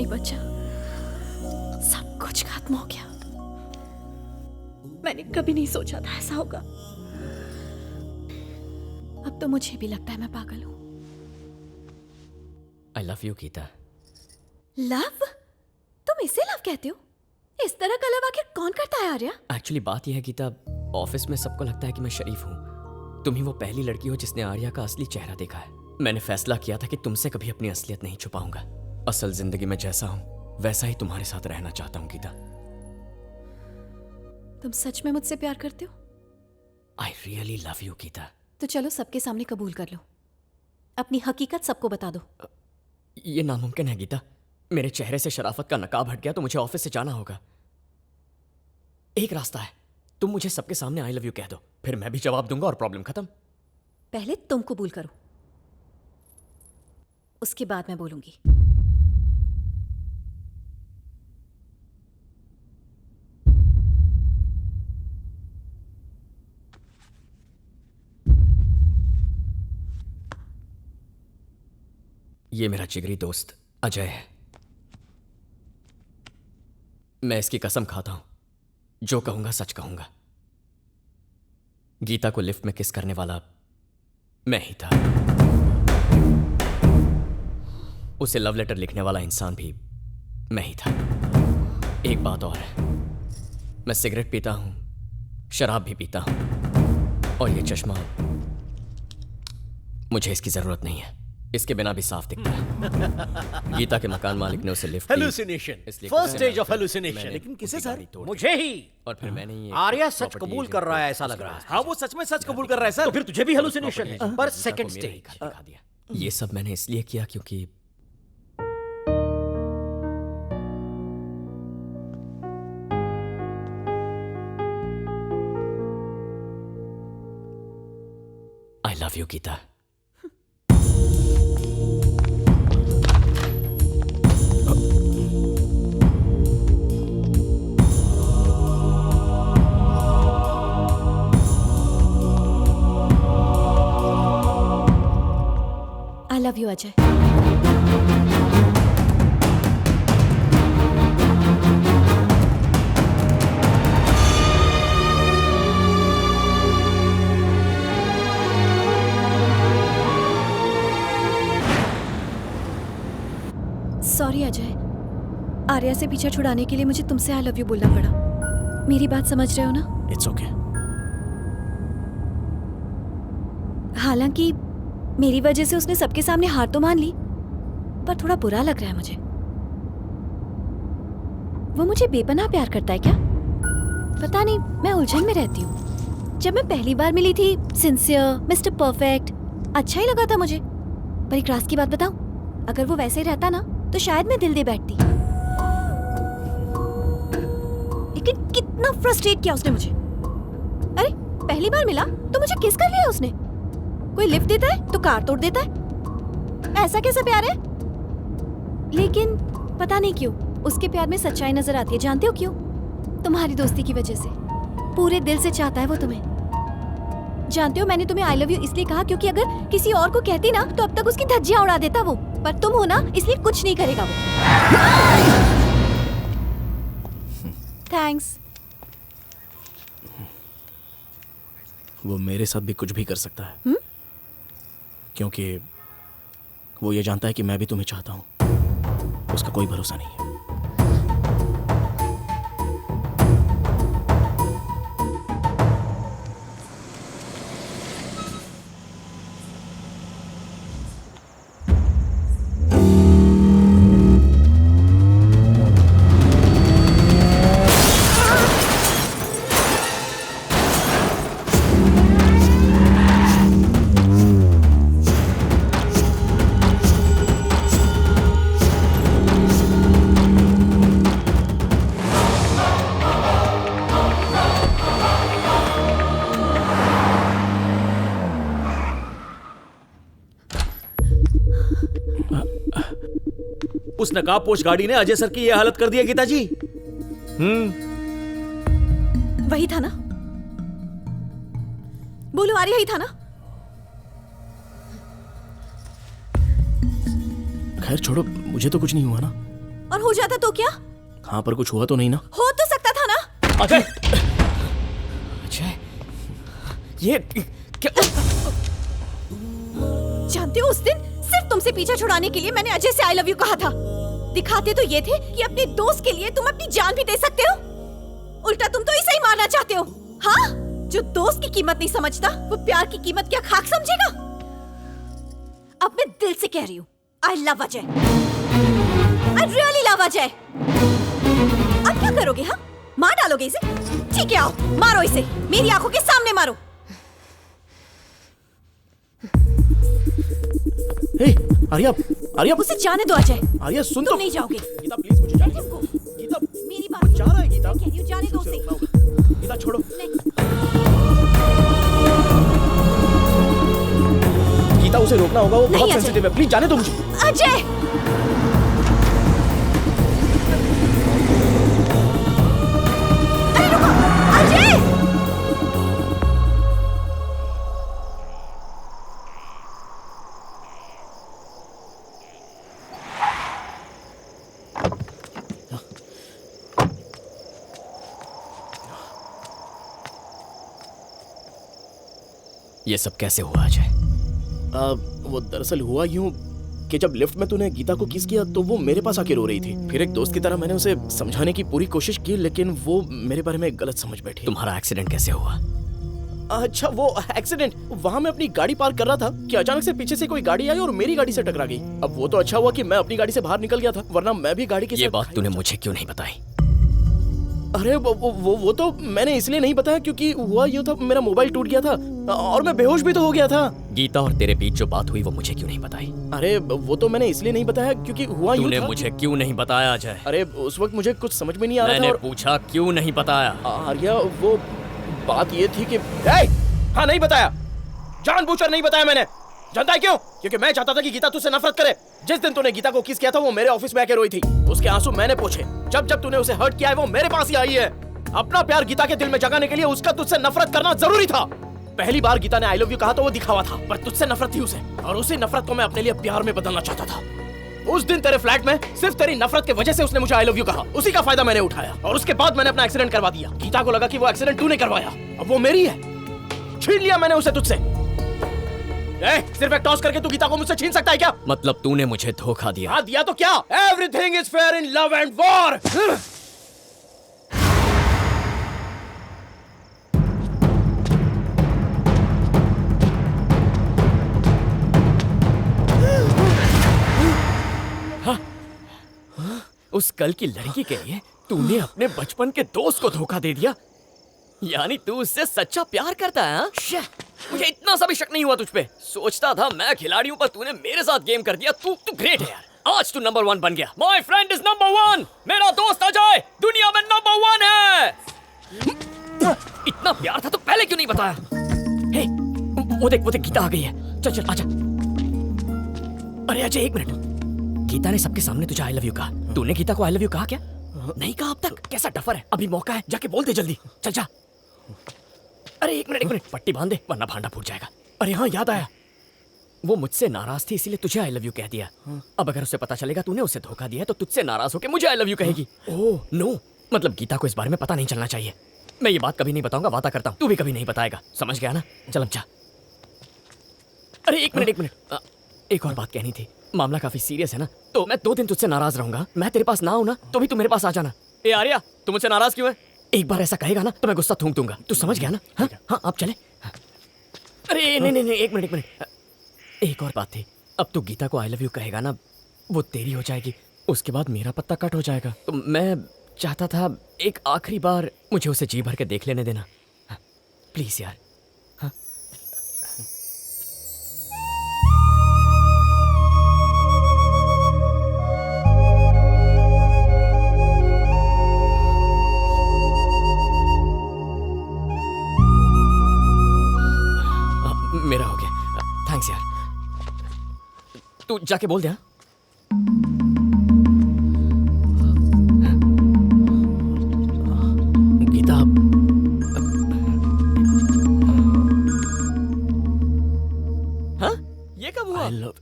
नहीं बचा, सब कुछ खत्म हो गया। मैंने कभी नहीं सोचा था ऐसा होगा। अब तो मुझे भी लगता है मैं पागल हूं। I love you Geeta. Love? तुम इसे लव कहते हो? इस तरह का लव आखिर कौन करता है आर्या? एक्चुअली बात यह है गीता, ऑफिस में सबको लगता है कि मैं शरीफ हूँ। तुम ही वो पहली लड़की हो जिसने आर्या का असली चेहरा देखा है। मैंने फैसला किया था कि तुमसे कभी अपनी असलियत नहीं छुपाऊंगा। असल जिंदगी में जैसा हूँ वैसा ही तुम्हारे साथ रहना चाहता हूँ गीता। तुम सच में मुझसे प्यार करते हो? I really love you Geeta. तो चलो सबके सामने कबूल कर लो, अपनी हकीकत सबको बता दो। ये नामुमकिन है गीता। मेरे चेहरे से शराफत का नकाब हट गया तो मुझे ऑफिस से जाना होगा। एक रास्ता है, तुम मुझे सबके सामने आई लव यू कह दो, फिर मैं भी जवाब दूंगा और प्रॉब्लम खत्म। पहले तुम कबूल करो, उसके बाद मैं बोलूंगी। ये मेरा जिगरी दोस्त अजय है। मैं इसकी कसम खाता हूं, जो कहूंगा सच कहूंगा। गीता को लिफ्ट में किस करने वाला मैं ही था। उसे लव लेटर लिखने वाला इंसान भी मैं ही था। एक बात और है, मैं सिगरेट पीता हूं, शराब भी पीता हूं, और ये चश्मा, मुझे इसकी जरूरत नहीं है। इसके बिना भी साफ दिखता है। गीता के मकान मालिक ने उसे lift hallucination, first stage of hallucination. लेकिन किसे सर? मुझे ही। और फिर मैंने ये आर्या सच कबूल कर रहा है ऐसा लग रहा है। हाँ, वो सच में सच कबूल कर रहा है सर। तो फिर तुझे भी हेलुसिनेशन है, पर सेकंड स्टेज। ये सब मैंने इसलिए किया क्योंकि I love you Geeta. I love you Ajay. Sorry Ajay, Arya से पीछा छुड़ाने के लिए मुझे तुमसे आई लव यू बोलना पड़ा। मेरी बात समझ रहे हो ना? It's okay. हालांकि मेरी वजह से उसने सबके सामने हार तो मान ली, पर थोड़ा बुरा लग रहा है मुझे। वो मुझे बेपनाह प्यार करता है क्या? पता नहीं, मैं उलझन में रहती हूँ। जब मैं पहली बार मिली थी, सिंसियर, मिस्टर परफेक्ट, अच्छा ही लगा था मुझे। पर एक राज की बात बताऊं, अगर वो वैसे ही रहता ना तो शायद मैं दिल दे बैठती। लेकिन कितना फ्रस्ट्रेट किया उसने मुझे। अरे पहली बार मिला तो मुझे किस कर लिया उसने। कोई लिफ्ट देता है तो कार तोड़ देता है। ऐसा कैसा प्यार है? लेकिन पता नहीं क्यों उसके प्यार में सच्चाई नजर आती है। जानते हो क्यों? तुम्हारी दोस्ती की वजह से। पूरे दिल से चाहता है वो तुम्हें। जानते हो, मैंने तुम्हें आई लव यू इसलिए कहा क्योंकि अगर किसी और को कहती ना तो अब तक उसकी धज्जियां उड़ा देता वो। पर तुम हो ना, इसलिए कुछ नहीं करेगा वो। थैंक्स। वो मेरे साथ भी कुछ भी कर सकता है। क्योंकि वो ये जानता है कि मैं भी तुम्हें चाहता हूं। उसका कोई भरोसा नहीं है। उस नकाबपोश गाड़ी ने अजय सर की यह हालत कर दी है गीता जी। वही था ना? बोलो आर्या, ही था ना? खैर छोड़ो, मुझे तो कुछ नहीं हुआ ना। और हो जाता तो क्या? हाँ, पर कुछ हुआ तो नहीं ना? हो तो सकता था ना। अजय, अजय, ये क्या? जानते हो, उस दिन सिर्फ तुमसे पीछा छुड़ाने के लिए मैंने अजय से आई लव यू कहा था। दिखाते तो ये थे कि अपने दोस्त के लिए तुम अपनी जान भी दे सकते हो। उल्टा तुम तो इसे ही मारना चाहते हो। हाँ, जो दोस्त की कीमत नहीं समझता वो प्यार की कीमत क्या खाक समझेगा? अब मैं दिल से कह रही हूँ, I love Ajay. I really love Ajay. अब क्या करोगे? हाँ, मार डालोगे इसे? ठीक है, आओ मारो इसे, मेरी आंखों के सामने मारो। हे, आर्या, आर्या, उसे जाने दो अजय। आर्या सुन तुम तो। नहीं जाओगे। गीता प्लीज मुझे जाने दो। गीता, मेरी वो बात जा रहा है गीता। कह रही हूँ, जाने दो उसे। गीता छोड़ो। नहीं। गीता, उसे रोकना होगा, वो बहुत नहीं, अजय। सेंसिटिव है। प्लीज जाने दो मुझे। अजय! अरे रुको! अजय! ये सब कैसे हुआ अजय? वो दरअसल हुआ यूं कि जब लिफ्ट में तूने गीता को किस किया तो वो मेरे पास आके रो रही थी। फिर एक दोस्त की तरह मैंने उसे समझाने की पूरी कोशिश की, लेकिन वो मेरे बारे में गलत समझ बैठी। तुम्हारा एक्सीडेंट कैसे हुआ? अच्छा, वो एक्सीडेंट, वहाँ मैं अपनी गाड़ी पार्क कर रहा था कि अचानक से पीछे से कोई गाड़ी आई और मेरी गाड़ी से टकरा गई। अब वो तो अच्छा हुआ कि मैं अपनी गाड़ी से बाहर निकल गया था, वरना मैं भी गाड़ी के ये साथ बात तूने मुझे क्यों नहीं बताई? अरे वो तो मैंने इसलिए नहीं बताया क्योंकि हुआ यूं था, मेरा मोबाइल टूट गया था और मैं बेहोश भी तो हो गया था। गीता और तेरे बीच जो बात हुई वो मुझे क्यों नहीं बताई? अरे वो तो मैंने इसलिए नहीं बताया क्योंकि हुआ यूं तूने था। मुझे क्यों नहीं बताया अजय? अरे उस वक्त मुझे कुछ समझ में नहीं आ रहा मैंने था और पूछा क्यों नहीं बताया? आर्या, वो बात ये थी कि हाँ, नहीं बताया, जानबूझकर नहीं बताया मैंने। जानता है क्यों? क्योंकि मैं चाहता था कि गीता तुझसे नफरत करे। जिस दिन तूने गीता को किस किया था वो मेरे ऑफिस में आके रोई थी। उसके आंसू मैंने पोंछे। जब जब तूने उसे हर्ट किया है वो मेरे पास ही आई है। अपना प्यार गीता के दिल में जगाने के लिए उसका तुझसे नफरत करना जरूरी था। पहली बार गीता ने आई लव यू कहा तो वो दिखावा था, पर तुझसे नफरत थी उसे, और उसी नफरत को मैं अपने लिए प्यार में बदलना चाहता था। उस दिन तेरे फ्लैट में सिर्फ तेरी नफरत की वजह से उसने मुझे आई लव यू कहा। उसी का फायदा मैंने उठाया और उसके बाद मैंने अपना एक्सीडेंट करवा दिया। गीता को लगा कि वो एक्सीडेंट तूने करवाया, अब वो मेरी है। छीन लिया मैंने उसे तुझसे। सिर्फ एक टॉस करके तू गीता को मुझसे छीन सकता है क्या? मतलब तूने मुझे धोखा दिया? हाँ, दिया तो क्या? Everything is fair in love and war. उस कल की लड़की के लिए तूने अपने बचपन के दोस्त को धोखा दे दिया? यानी तू उससे सच्चा प्यार करता है? हाँ? मुझे इतना सा भी शक नहीं हुआ तुझ पे। सोचता था मैं खिलाड़ी हूं, पर तूने मेरे साथ गेम कर दिया। तू ग्रेट है यार। आज तू नंबर 1 बन गया। My friend is number 1। मेरा दोस्त अजय दुनिया में नंबर 1 है। इतना प्यार था तो पहले क्यों नहीं बताया? हे, वो देख गीता आ गई है। चल आजा। अरे अजय, एक मिनट। गीता ने सबके सामने तुझे आई लव यू कहा। तूने गीता को आई लव यू कहा क्या? नहीं कहा अब तक? कैसा डफर है। अभी मौका है, जाके बोल दे जल्दी। चल जा। अरे एक मिनट, पट्टी बांध दे वरना भांडा फूट जाएगा। अरे हाँ, याद आया, वो मुझसे नाराज थी इसीलिए तुझे आई लव यू कह दिया। अब अगर उसे पता चलेगा तूने उसे धोखा दिया तो तुझसे नाराज होकर मुझे आई लव यू कहेगी। ओह नो, मतलब गीता को इस बारे में पता नहीं चलना चाहिए। मैं ये बात कभी नहीं बताऊंगा, वादा करता हूँ। तू भी कभी नहीं बताएगा, समझ गया ना? चल अब जा। अरे एक मिनट, एक और बात कहनी थी। मामला काफी सीरियस है ना, तो मैं 2 दिन तुझसे नाराज रहूंगा। मैं तेरे पास ना हूं ना तो भी तू मेरे पास आ जाना। ए आर्या, तू मुझसे नाराज क्यों है? एक बार ऐसा कहेगा ना तो मैं गुस्सा थूक दूंगा। तू समझ गया ना? हाँ, आप चले। अरे नहीं, एक मिनट। एक और बात थी। अब तू गीता को आई लव यू कहेगा ना, वो तेरी हो जाएगी, उसके बाद मेरा पत्ता कट हो जाएगा। तो मैं चाहता था एक आखिरी बार मुझे उसे जी भर के देख लेने देना। प्लीज यार। मेरा हो गया, थैंक्स यार। तू जाके बोल दे। गीता, हाँ, ये कब हुआ? I love.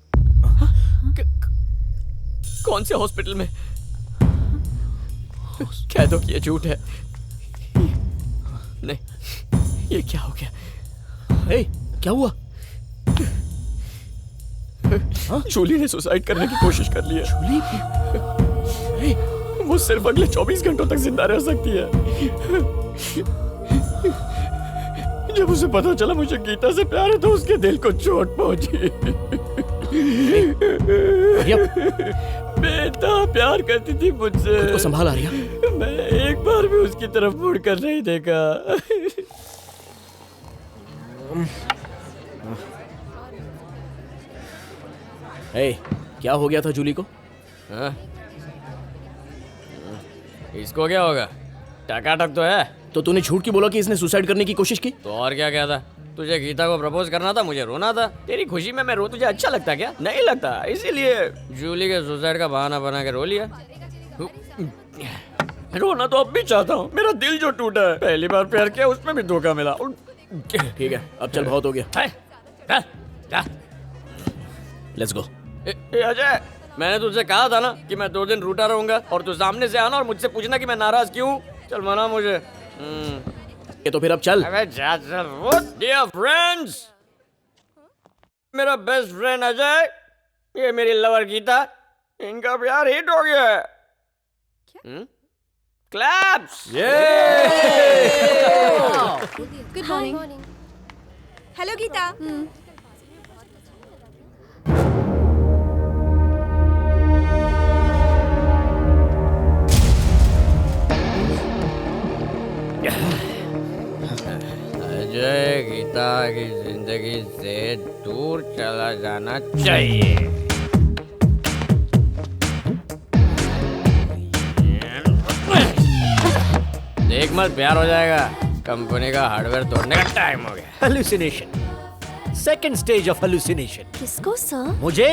कौन से हॉस्पिटल में? कह दो कि ये झूठ है। नहीं, ये क्या हो गया? हे, क्या हुआ? जूली ने सुसाइड करने की कोशिश कर ली है। जूली? वो सिर्फ अगले 24 घंटों तक जिंदा रह सकती है। जब उसे पता चला मुझे गीता से प्यार है तो उसके दिल को चोट पहुंची। बेटा प्यार करती थी मुझसे। खुद को संभाल आर्या। मैंने एक बार भी उसकी तरफ मुड़ कर नहीं देखा। हे, क्या हो गया था जूली को? हाँ? इसको क्या होगा? टकाटक तो है। तो तूने झूठ की बोला कि इसने सुसाइड करने की कोशिश की? तो और क्या कहता? तुझे गीता को प्रपोज करना था, मुझे रोना था। तेरी खुशी में मैं रो, तुझे अच्छा लगता क्या? नहीं लगता, इसीलिए जूली के सुसाइड का बहाना बना के रो लिया। रोना तो अब भी चाहता हूँ। मेरा दिल जो टूटा है, पहली बार प्यार किया उसमें भी धोखा मिला। ठीक है, अब चल, बहुत हो गया। Let's go. अजय, मैंने तुझसे कहा था ना कि मैं 2 दिन रूठा रहूंगा और तू सामने से आना और मुझसे पूछना कि मैं नाराज क्यों। चल मना मुझे। ये तो फिर अब चल। अबे जा चल। डियर फ्रेंड्स, मेरा बेस्ट फ्रेंड अजय, ये मेरी लवर गीता, इनका प्यार हिट हो गया है। Claps. Good morning. Hello Geeta. Ajay Geeta की जिंदगी से दूर चला जाना चाहिए। देख मत, प्यार हो जाएगा। कंपनी का हार्डवेयर तोड़ने का टाइम हो गया। Hallucination, second stage of hallucination. किसको सर? मुझे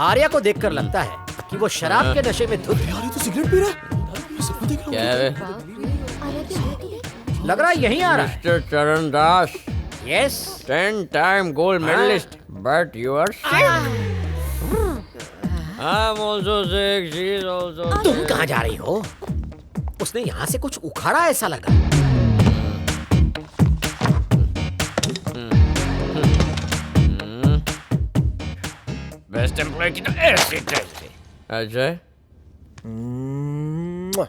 आर्या को देखकर लगता है कि वो शराब के नशे में धुत। यार ये तो सिगरेट पी रहा है। क्या है वे? लग रहा है यहीं आ रहा है। मिस्टर चरण दास, yes. 10-time gold medalist, but you are sick. I'm also sick. She's also तुम sick. कहाँ जा रही हो? उसने यहाँ से कुछ उखाड़ा ऐसा लगा। बेस्ट एम्प्लॉय की तो ऐसी तैसी। अजय,